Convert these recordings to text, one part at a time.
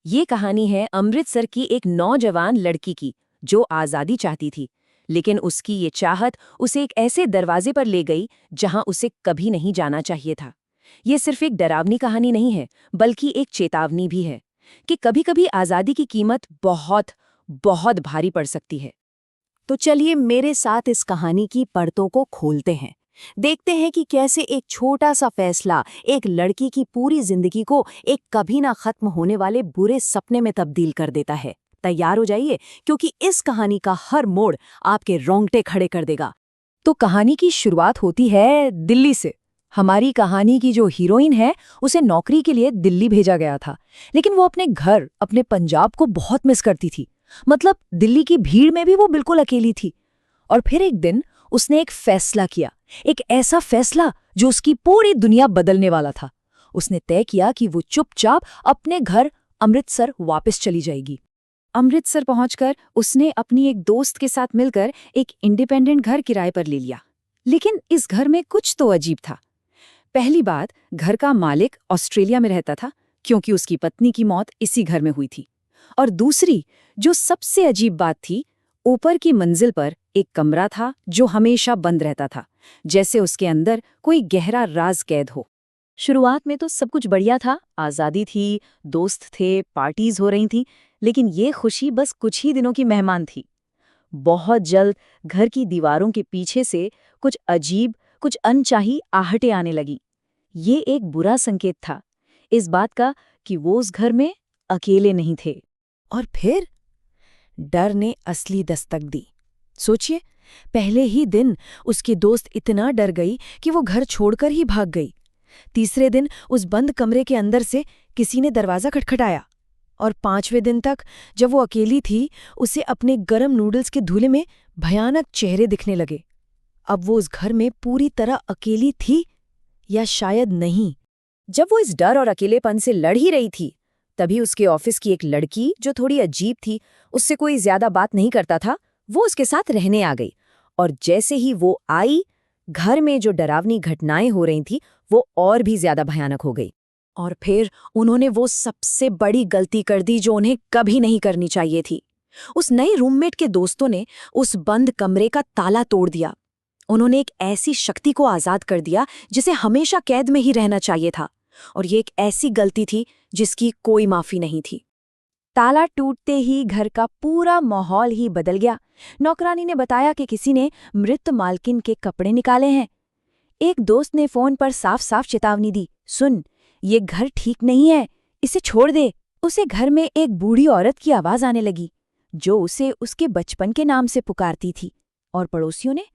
ये कहानी है अमृतसर की एक नौजवान लड़की की जो आज़ादी चाहती थी, लेकिन उसकी ये चाहत उसे एक ऐसे दरवाजे पर ले गई जहां उसे कभी नहीं जाना चाहिए था। ये सिर्फ एक डरावनी कहानी नहीं है, बल्कि एक चेतावनी भी है कि कभी-कभी आज़ादी की कीमत बहुत, बहुत भारी पड़ सकती है। तो चलिए मेरे साथ इस कहानी की परतों को खोलते हैं। देखते हैं कि कैसे एक छोटा सा फैसला एक लड़की की पूरी जिंदगी को एक कभी ना खत्म होने वाले बुरे सपने में तब्दील कर देता है। तैयार हो जाइए, क्योंकि इस कहानी का हर मोड़ आपके रोंगटे खड़े कर देगा। तो कहानी की शुरुआत होती है दिल्ली से। हमारी कहानी की जो हीरोइन है, उसे नौकरी के लिए दिल्ली भेजा गया था, लेकिन वो अपने घर, अपने पंजाब को बहुत मिस करती थी। मतलब दिल्ली की भीड़ में भी वो बिल्कुल अकेली थी। और फिर एक दिन उसने एक फैसला किया, एक ऐसा फैसला जो उसकी पूरी दुनिया बदलने वाला था। उसने तय किया कि वो चुपचाप अपने घर अमृतसर वापस चली जाएगी। अमृतसर पहुंचकर उसने अपनी एक दोस्त के साथ मिलकर एक इंडिपेंडेंट घर किराए पर ले लिया। लेकिन इस घर में कुछ तो अजीब था। पहली बात, घर का मालिक ऑस्ट्रेलिया में रहता था, क्योंकि उसकी पत्नी की मौत इसी घर में हुई थी। और दूसरी, जो सबसे अजीब बात थी, ऊपर की मंजिल पर एक कमरा था जो हमेशा बंद रहता था, जैसे उसके अंदर कोई गहरा राज कैद हो। शुरुआत में तो सब कुछ बढ़िया था, आज़ादी थी, दोस्त थे, पार्टीज हो रही थी, लेकिन ये खुशी बस कुछ ही दिनों की मेहमान थी। बहुत जल्द घर की दीवारों के पीछे से कुछ अजीब, कुछ अनचाही आहटें आने लगी। ये एक बुरा संकेत था, इस बात का कि वो उस घर में अकेले नहीं थे। और फिर डर ने असली दस्तक दी। सोचिए, पहले ही दिन उसकी दोस्त इतना डर गई कि वो घर छोड़कर ही भाग गई। तीसरे दिन उस बंद कमरे के अंदर से किसी ने दरवाजा खटखटाया। और 5वें दिन तक, जब वो अकेली थी, उसे अपने गरम नूडल्स के धुले में भयानक चेहरे दिखने लगे। अब वो उस घर में पूरी तरह अकेली थी, या शायद नहीं। जब वो इस डर और अकेलेपन से लड़ ही रही थी, तभी उसके ऑफिस की एक लड़की, जो थोड़ी अजीब थी, उससे कोई ज्यादा बात नहीं करता था, वो उसके साथ रहने आ गई। और जैसे ही वो आई, घर में जो डरावनी घटनाएं हो रही थी, वो और भी ज्यादा भयानक हो गई। और फिर उन्होंने वो सबसे बड़ी गलती कर दी जो उन्हें कभी नहीं करनी चाहिए थी। उस नई रूममेट के दोस्तों ने उस बंद कमरे का ताला तोड़ दिया। उन्होंने एक ऐसी शक्ति को आजाद कर दिया जिसे हमेशा कैद में ही रहना चाहिए था। और ये एक ऐसी गलती थी जिसकी कोई माफी नहीं थी। ताला टूटते ही घर का पूरा माहौल ही बदल गया। नौकरानी ने बताया कि किसी ने मृत मालकिन के कपड़े निकाले हैं। एक दोस्त ने फोन पर साफ साफ चेतावनी दी, सुन, ये घर ठीक नहीं है, इसे छोड़ दे। उसे घर में एक बूढ़ी औरत की आवाज आने लगी, जो उसे उसके बचपन के नाम से पुकारती थी। और पड़ोसियों ने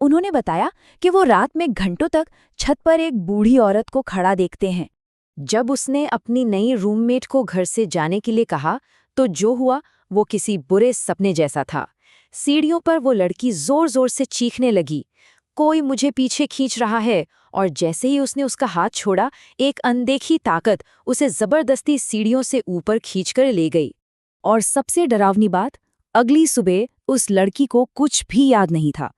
उन्होंने बताया कि वो रात में घंटों तक छत पर एक बूढ़ी औरत को खड़ा देखते हैं। जब उसने अपनी नई रूममेट को घर से जाने के लिए कहा, तो जो हुआ वो किसी बुरे सपने जैसा था। सीढ़ियों पर वो लड़की जोर जोर से चीखने लगी, कोई मुझे पीछे खींच रहा है। और जैसे ही उसने उसका हाथ छोड़ा, एक अनदेखी ताकत उसे जबरदस्ती सीढ़ियों से ऊपर खींचकर ले गई। और सबसे डरावनी बात, अगली सुबह उस लड़की को कुछ भी याद नहीं था।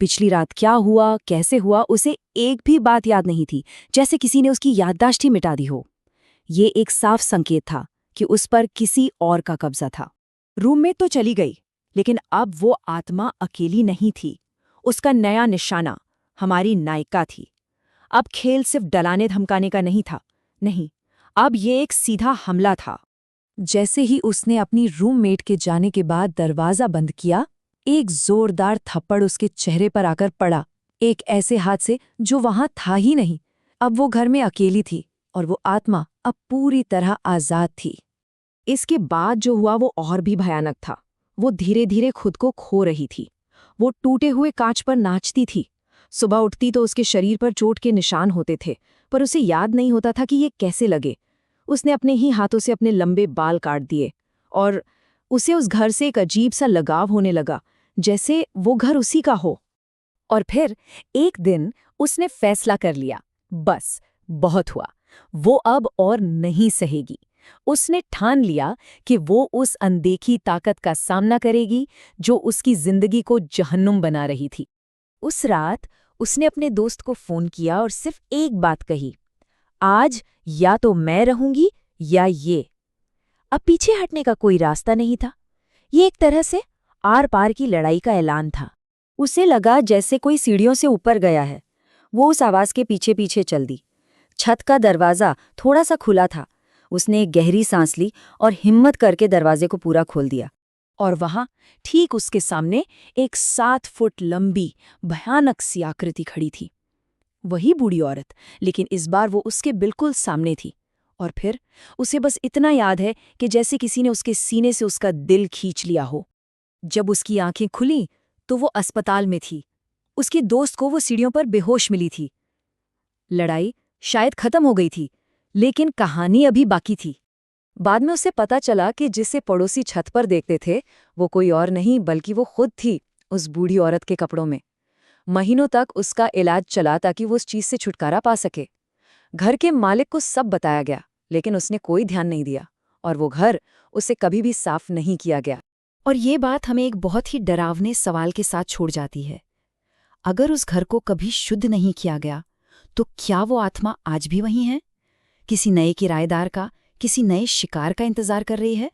पिछली रात क्या हुआ, कैसे हुआ, उसे एक भी बात याद नहीं थी, जैसे किसी ने उसकी याददाश्त ही मिटा दी हो। ये एक साफ संकेत था कि उस पर किसी और का कब्जा था। रूममेट तो चली गई, लेकिन अब वो आत्मा अकेली नहीं थी। उसका नया निशाना हमारी नायिका थी। अब खेल सिर्फ डराने धमकाने का नहीं था, नहीं, अब ये एक सीधा हमला था। जैसे ही उसने अपनी रूममेट के जाने के बाद दरवाजा बंद किया, एक जोरदार थप्पड़ उसके चेहरे पर आकर पड़ा, एक ऐसे हाथ से जो वहां था ही नहीं। अब वो घर में अकेली थी और वो आत्मा अब पूरी तरह आजाद थी। इसके बाद जो हुआ वो और भी भयानक था। वो धीरे धीरे खुद को खो रही थी। वो टूटे हुए कांच पर नाचती थी। सुबह उठती तो उसके शरीर पर चोट के निशान होते थे, पर उसे याद नहीं होता था कि ये कैसे लगे। उसने अपने ही हाथों से अपने लंबे बाल काट दिए और उसे उस घर से एक अजीब सा लगाव होने लगा, जैसे वो घर उसी का हो। और फिर एक दिन उसने फैसला कर लिया, बस बहुत हुआ, वो अब और नहीं सहेगी। उसने ठान लिया कि वो उस अनदेखी ताकत का सामना करेगी जो उसकी जिंदगी को जहन्नुम बना रही थी। उस रात उसने अपने दोस्त को फोन किया और सिर्फ एक बात कही, आज या तो मैं रहूंगी या ये। अब पीछे हटने का कोई रास्ता नहीं था। ये एक तरह से आर पार की लड़ाई का ऐलान था। उसे लगा जैसे कोई सीढ़ियों से ऊपर गया है। वो उस आवाज के पीछे पीछे चल दी। छत का दरवाजा थोड़ा सा खुला था। उसने एक गहरी सांस ली और हिम्मत करके दरवाजे को पूरा खोल दिया। और वहां ठीक उसके सामने एक 7 फुट लंबी भयानक सी आकृति खड़ी थी। वही बूढ़ी औरत, लेकिन इस बार वो उसके बिल्कुल सामने थी। और फिर उसे बस इतना याद है कि जैसे किसी ने उसके सीने से उसका दिल खींच लिया हो। जब उसकी आंखें खुली तो वो अस्पताल में थी। उसके दोस्त को वो सीढ़ियों पर बेहोश मिली थी। लड़ाई शायद खत्म हो गई थी, लेकिन कहानी अभी बाकी थी। बाद में उसे पता चला कि जिसे पड़ोसी छत पर देखते थे वो कोई और नहीं बल्कि वो खुद थी, उस बूढ़ी औरत के कपड़ों में। महीनों तक उसका इलाज चला ताकि वो उस चीज से छुटकारा पा सके। घर के मालिक को सब बताया गया, लेकिन उसने कोई ध्यान नहीं दिया और वो घर उसे कभी भी साफ नहीं किया गया। और ये बात हमें एक बहुत ही डरावने सवाल के साथ छोड़ जाती है। अगर उस घर को कभी शुद्ध नहीं किया गया, तो क्या वो आत्मा आज भी वहीं है? किसी नए किराएदार का, किसी नए शिकार का इंतजार कर रही है?